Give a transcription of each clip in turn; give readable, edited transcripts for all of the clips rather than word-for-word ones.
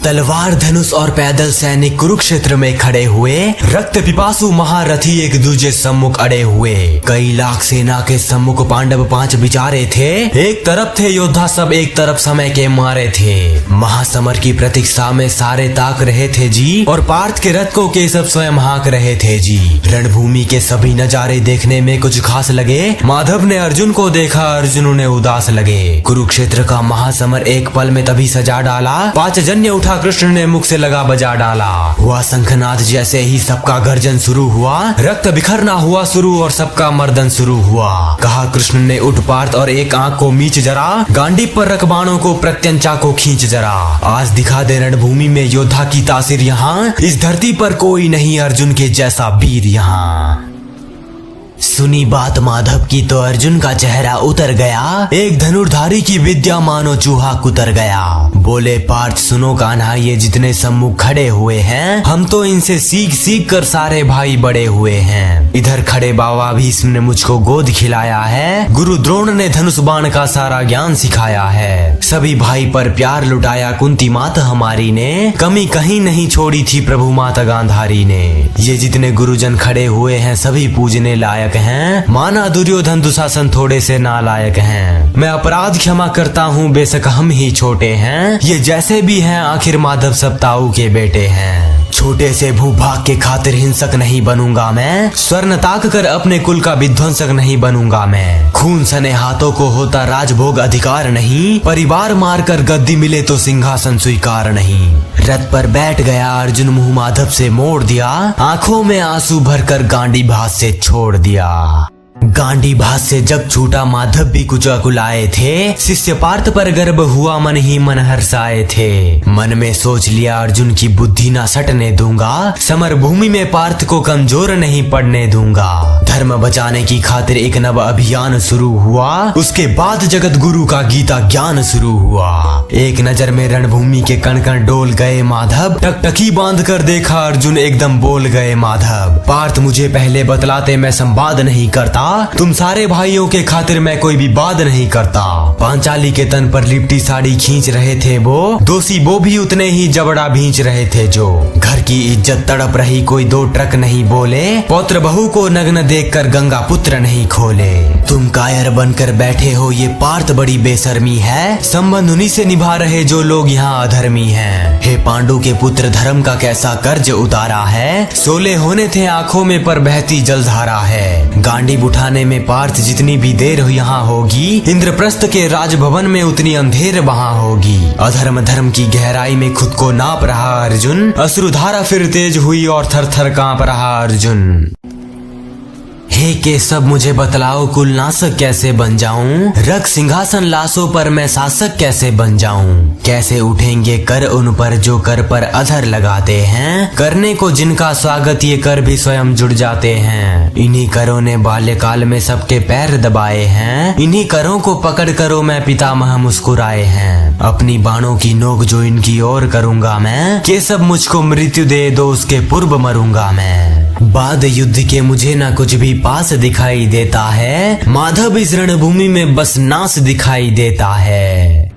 तलवार धनुष और पैदल सैनिक कुरुक्षेत्र में खड़े हुए। रक्त पिपासु महारथी एक दूजे सम्मुख अड़े हुए। कई लाख सेना के सम्मुख पांडव 5 बिचारे थे। एक तरफ थे योद्धा सब, एक तरफ समय के मारे थे। महासमर की प्रतीक्षा में सारे ताक रहे थे जी, और पार्थ के रथ को केशव स्वयं हाँक रहे थे जी। रणभूमि के सभी नजारे देखने में कुछ खास लगे। माधव ने अर्जुन को देखा, अर्जुन ने उदास लगे। कुरुक्षेत्र का महासमर एक पल में तभी सजा डाला। 5 जन्य उठा कृष्ण ने मुख से लगा बजा डाला। हुआ शंखनाद जैसे ही सबका गर्जन शुरू हुआ। रक्त बिखरना हुआ शुरू और सबका मर्दन शुरू हुआ। कहा कृष्ण ने, उठ पार्थ और एक आंख को मीच जरा, गांडी पर रख बाणों को प्रत्यंचा को खींच जरा। आज दिखा दे रणभूमि में योद्धा की तासीर यहाँ। इस धरती पर कोई नहीं अर्जुन के जैसा वीर यहाँ। सुनी बात माधव की तो अर्जुन का चेहरा उतर गया। एक धनुर्धारी की विद्या मानो चूहा कुतर गया। बोले पार्थ सुनो कान्हा, ये जितने सम्मुख खड़े हुए हैं, हम तो इनसे सीख सीख कर सारे भाई बड़े हुए हैं। इधर खड़े बाबा भीष्म ने मुझको गोद खिलाया है। गुरु द्रोण ने धनुष बाण का सारा ज्ञान सिखाया है। सभी भाई पर प्यार लुटाया कुंती माता हमारी ने। कमी कहीं नहीं छोड़ी थी प्रभु माता गांधारी ने। ये जितने गुरुजन खड़े हुए हैं सभी पूजने लायक हैं। माना दुर्योधन दुशासन थोड़े से नालायक हैं। मैं अपराध क्षमा करता हूँ बेशक हम ही छोटे हैं। ये जैसे भी हैं आखिर माधव सब ताऊ के बेटे हैं। छोटे से भूभाग के खातिर हिंसक नहीं बनूंगा मैं। स्वर्ण ताक कर अपने कुल का विध्वंसक नहीं बनूंगा मैं। खून सने हाथों को होता राजभोग अधिकार नहीं। परिवार मार कर गद्दी मिले तो सिंहासन स्वीकार नहीं। रथ पर बैठ गया अर्जुन, मुंह माधव से मोड़ दिया। आंखों में आंसू भरकर गांडी भास से छोड़ दिया। गांडी भास से जब छूटा माधव भी कुछ अकुलाए थे। शिष्य पार्थ पर गर्व हुआ, मन ही मन हर्षाए थे। मन में सोच लिया अर्जुन की बुद्धि ना सटने दूंगा। समर भूमि में पार्थ को कमजोर नहीं पड़ने दूंगा। धर्म बचाने की खातिर एक नव अभियान शुरू हुआ। उसके बाद जगत गुरु का गीता ज्ञान शुरू हुआ। एक नजर में रणभूमि के कण कण डोल गए माधव। टकटकी बांध कर देखा अर्जुन, एकदम बोल गए माधव। पार्थ मुझे पहले बतलाते मैं संवाद नहीं करता। तुम सारे भाइयों के खातिर मैं कोई भी बात नहीं करता। पांचाली के तन पर लिपटी साड़ी खींच रहे थे वो। दोषी वो भी उतने ही जबड़ा भींच रहे थे जो। घर की इज्जत तड़प रही, कोई 2 ट्रक नहीं बोले। पौत्र बहू को नग्न देखकर गंगा पुत्र नहीं खोले। तुम कायर बनकर बैठे हो, ये पार्थ बड़ी बेशर्मी है। संबंध उन्हीं से निभा रहे जो लोग यहाँ अधर्मी हैं। हे पांडु के पुत्र, धर्म का कैसा कर्ज उतारा है। सोले होने थे आंखों में पर बहती जलधारा है। गांडी उठाने में पार्थ जितनी भी देर यहाँ होगी, इंद्रप्रस्थ के राजभवन में उतनी अंधेर वहाँ होगी। अधर्म धर्म की गहराई में खुद को नाप रहा अर्जुन। अश्रुधारा फिर तेज हुई और थर थर कांप रहा अर्जुन। हे केशव मुझे बतलाओ, कुल नाशक कैसे बन जाऊं। रख सिंहासन लाशों पर मैं शासक कैसे बन जाऊं। कैसे उठेंगे कर उन पर जो कर पर अधर लगाते हैं। करने को जिनका स्वागत ये कर भी स्वयं जुड़ जाते हैं। इन्हीं करों ने बाल्यकाल में सबके पैर दबाए हैं। इन्हीं करों को पकड़ करो मैं पितामह मुस्कुराए हैं। अपनी बाणों की नोक जो इनकी ओर करूंगा मैं। केशव मुझको मृत्यु दे दो, उसके पूर्व मरूंगा मैं। बाद युद्ध के मुझे ना कुछ भी पास दिखाई देता है। माधव इस रणभूमि में बस नाश दिखाई देता है।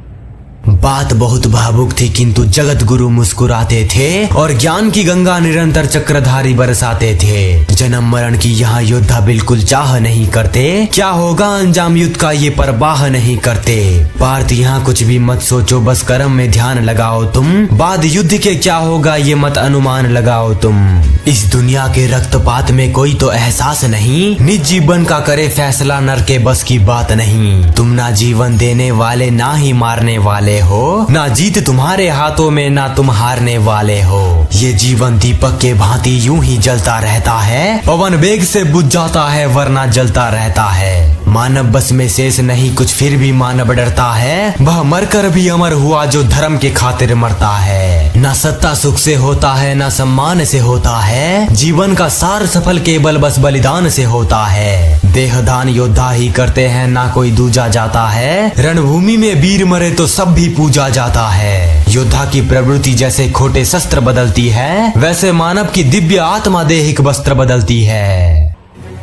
बात बहुत भावुक थी किंतु जगत गुरु मुस्कुराते थे और ज्ञान की गंगा निरंतर चक्रधारी बरसाते थे। जन्म मरण की यहाँ योद्धा बिल्कुल चाह नहीं करते। क्या होगा अंजाम युद्ध का ये परवाह नहीं करते। पार्थ यहाँ कुछ भी मत सोचो, बस कर्म में ध्यान लगाओ तुम। बाद युद्ध के क्या होगा ये मत अनुमान लगाओ तुम। इस दुनिया के रक्तपात में कोई तो एहसास नहीं। निज जीवन का करे फैसला, नर के बस की बात नहीं। तुम ना जीवन देने वाले ना ही मारने वाले हो। ना जीत तुम्हारे हाथों में ना तुम हारने वाले हो। ये जीवन दीपक के भांति यूं ही जलता रहता है। पवन वेग से बुझ जाता है वरना जलता रहता है। मानव बस में शेष नहीं कुछ, फिर भी मानव डरता है। वह मरकर भी अमर हुआ जो धर्म के खातिर मरता है। ना सत्ता सुख से होता है ना सम्मान से होता है। जीवन का सार सफल केवल बस बलिदान से होता है। देहदान योद्धा ही करते हैं ना कोई दूजा जाता है। रणभूमि में वीर मरे तो सब भी पूजा जाता है। योद्धा की प्रवृत्ति जैसे खोटे शस्त्र बदलती है, वैसे मानव की दिव्य आत्मा देहिक वस्त्र बदलती है।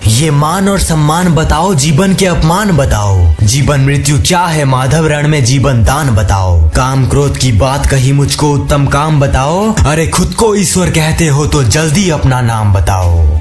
ये मान और सम्मान बताओ, जीवन के अपमान बताओ, जीवन मृत्यु क्या है माधव रण में जीवन दान बताओ, काम क्रोध की बात कही मुझको उत्तम काम बताओ, अरे खुद को ईश्वर कहते हो तो जल्दी अपना नाम बताओ।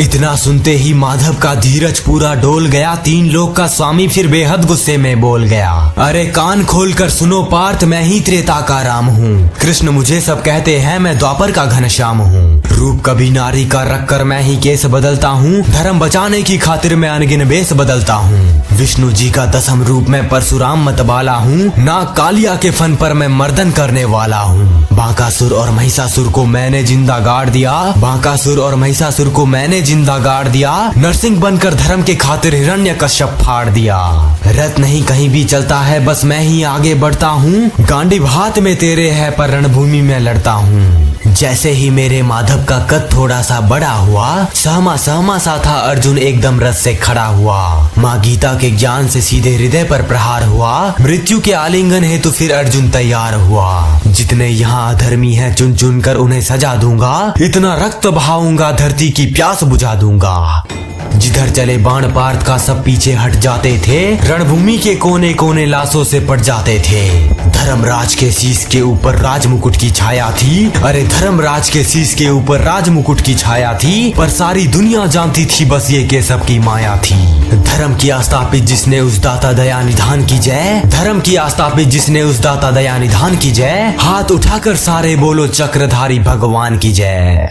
इतना सुनते ही माधव का धीरज पूरा डोल गया, तीन लोक का स्वामी फिर बेहद गुस्से में बोल गया, अरे कान खोल कर सुनो पार्थ, मैं ही त्रेता का राम हूँ, कृष्ण मुझे सब कहते हैं, मैं द्वापर का घनश्याम हूँ, रूप कभी नारी का रख कर मैं ही केस बदलता हूँ, धर्म बचाने की खातिर मैं अनगिन वेश बदलता हूँ, विष्णु जी का दसम रूप मैं परशुराम मतवाला हूँ, नाग कालिया के फन पर मैं मर्दन करने वाला हूँ, बांकासुर और महिषासुर को मैंने जिंदा गाड़ दिया, बांकासुर और महिषासुर को मैंने जिंदा गाड़ दिया, नरसिंह बनकर धर्म के खातिर हिरण्यकश्यप फाड़ दिया, रथ नहीं कहीं भी चलता है बस मैं ही आगे बढ़ता हूँ, गांडीव हाथ में तेरे है पर रणभूमि में लड़ता हूँ। जैसे ही मेरे माधव का कद थोड़ा सा बड़ा हुआ, सहमा सहमा सा था अर्जुन एकदम रथ से खड़ा हुआ, माँ गीता के ज्ञान से सीधे हृदय पर प्रहार हुआ, मृत्यु के आलिंगन हेतु फिर अर्जुन तैयार हुआ, जितने यहाँ अधर्मी हैं चुन चुन कर उन्हें सजा दूंगा, इतना रक्त बहाऊंगा धरती की प्यास बुझा दूंगा। जिधर चले बाण पार्थ का सब पीछे हट जाते थे, रणभूमि के कोने कोने लाशों से पट जाते थे, धर्मराज के शीश के ऊपर राज मुकुट की छाया थी, अरे धर्मराज के शीश के ऊपर राज मुकुट की छाया थी, पर सारी दुनिया जानती थी बस ये केशव की माया थी। धर्म की आस्थापित जिसने उस दाता दया निधान की जय, धर्म की आस्थापित जिसने उस दाता दया निधान की जय, हाथ उठाकर सारे बोलो चक्रधारी भगवान की जय।